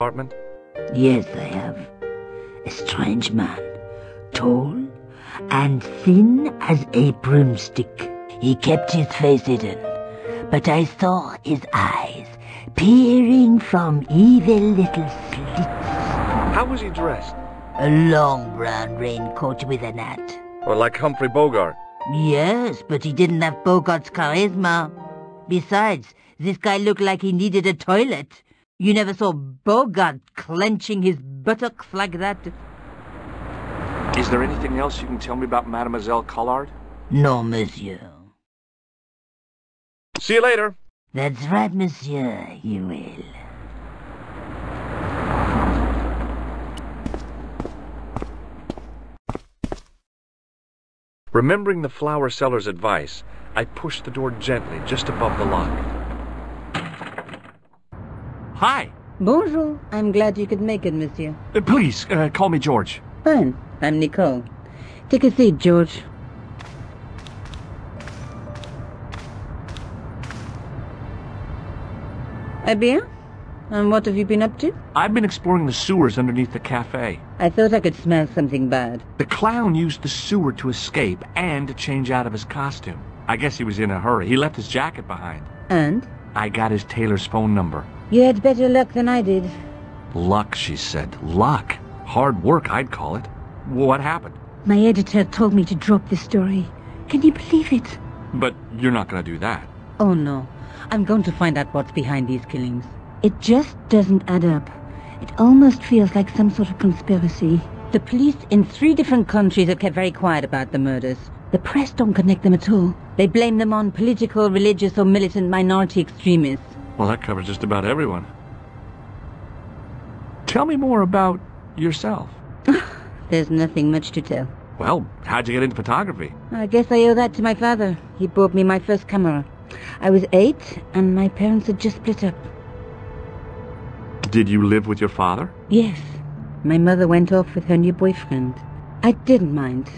apartment? Yes, I have. A strange man, tall and thin as a broomstick. He kept his face hidden, but I saw his eyes peering from evil little slits. How was he dressed? A long brown raincoat with a hat. Or like Humphrey Bogart? Yes, but he didn't have Bogart's charisma. Besides, this guy looked like he needed a toilet. You never saw Bogart clenching his buttocks like that. Is there anything else you can tell me about Mademoiselle Collard? No, monsieur. See you later. That's right, monsieur, you will. Remembering the flower seller's advice, I pushed the door gently just above the lock. Hi. Bonjour. I'm glad you could make it, monsieur. Please, call me George. Fine. I'm Nicole. Take a seat, George. Eh bien? And what have you been up to? I've been exploring the sewers underneath the cafe. I thought I could smell something bad. The clown used the sewer to escape and to change out of his costume. I guess he was in a hurry. He left his jacket behind. And? I got his tailor's phone number. You had better luck than I did. Luck, she said. Luck. Hard work, I'd call it. What happened? My editor told me to drop this story. Can you believe it? But you're not going to do that. Oh, no. I'm going to find out what's behind these killings. It just doesn't add up. It almost feels like some sort of conspiracy. The police in 3 different countries have kept very quiet about the murders. The press don't connect them at all. They blame them on political, religious, or militant minority extremists. Well, that covers just about everyone. Tell me more about yourself. There's nothing much to tell. Well, how'd you get into photography? I guess I owe that to my father. He bought me my first camera. I was 8, and my parents had just split up. Did you live with your father? Yes. My mother went off with her new boyfriend. I didn't mind.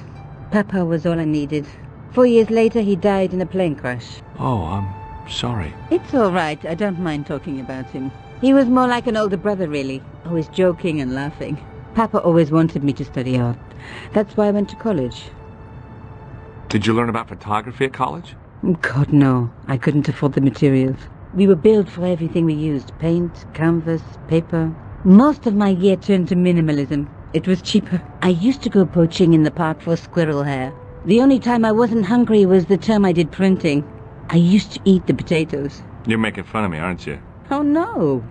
Papa was all I needed. 4 years later, he died in a plane crash. Oh, I'm sorry. It's all right. I don't mind talking about him. He was more like an older brother, really. Always joking and laughing. Papa always wanted me to study art. That's why I went to college. Did you learn about photography at college? God, no. I couldn't afford the materials. We were billed for everything we used. Paint, canvas, paper. Most of my year turned to minimalism. It was cheaper. I used to go poaching in the park for squirrel hair. The only time I wasn't hungry was the term I did printing. I used to eat the potatoes. You're making fun of me, aren't you? Oh, no.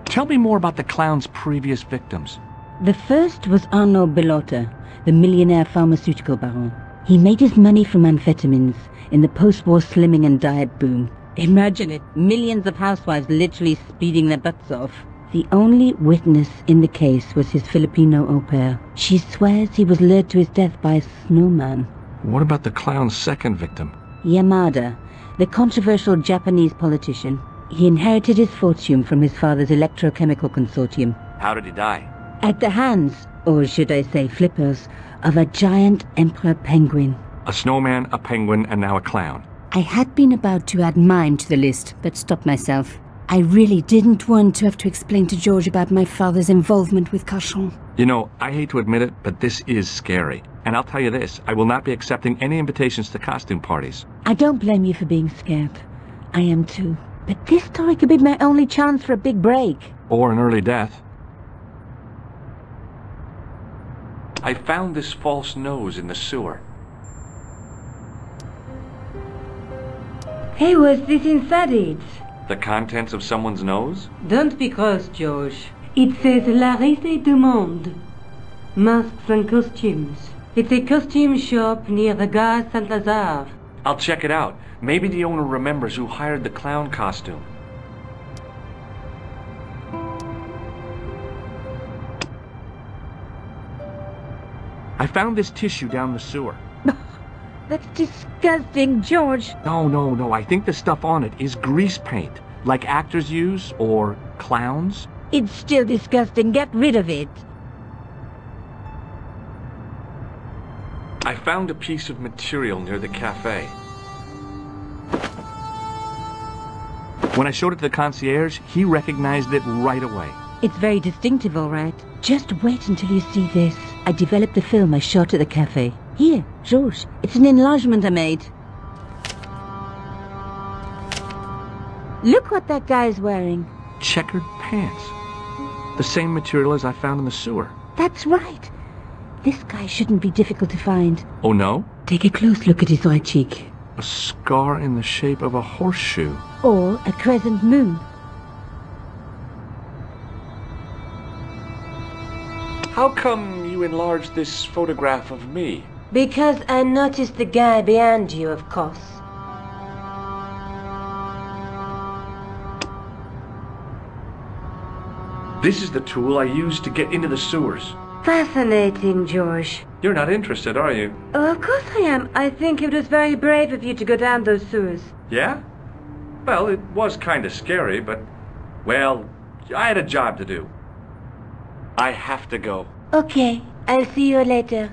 Tell me more about the clown's previous victims. The first was Arnaud Bellotta, the millionaire pharmaceutical baron. He made his money from amphetamines in the post-war slimming and diet boom. Imagine it, millions of housewives literally speeding their butts off. The only witness in the case was his Filipino au pair. She swears he was lured to his death by a snowman. What about the clown's second victim? Yamada, the controversial Japanese politician. He inherited his fortune from his father's electrochemical consortium. How did he die? At the hands, or should I say flippers, of a giant emperor penguin. A snowman, a penguin, and now a clown. I had been about to add mine to the list, but stopped myself. I really didn't want to have to explain to George about my father's involvement with Cachon. You know, I hate to admit it, but this is scary. And I'll tell you this, I will not be accepting any invitations to costume parties. I don't blame you for being scared. I am too. But this story could be my only chance for a big break. Or an early death. I found this false nose in the sewer. Hey, what's this inside it? The contents of someone's nose? Don't be cross, George. It says La Risée du Monde. Masks and costumes. It's a costume shop near the Gare Saint-Lazare. I'll check it out. Maybe the owner remembers who hired the clown costume. I found this tissue down the sewer. That's disgusting, George. No. I think the stuff on it is grease paint, like actors use, or clowns. It's still disgusting. Get rid of it. I found a piece of material near the cafe. When I showed it to the concierge, he recognized it right away. It's very distinctive, all right. Just wait until you see this. I developed the film I shot at the cafe. Here, Georges, it's an enlargement I made. Look what that guy's wearing. Checkered pants. The same material as I found in the sewer. That's right. This guy shouldn't be difficult to find. Oh, no? Take a close look at his right cheek. A scar in the shape of a horseshoe. Or a crescent moon. How come you enlarged this photograph of me? Because I noticed the guy behind you, of course. This is the tool I used to get into the sewers. Fascinating, George. You're not interested, are you? Oh, of course I am. I think it was very brave of you to go down those sewers. Yeah? Well, it was kind of scary, but... Well, I had a job to do. I have to go. Okay, I'll see you later.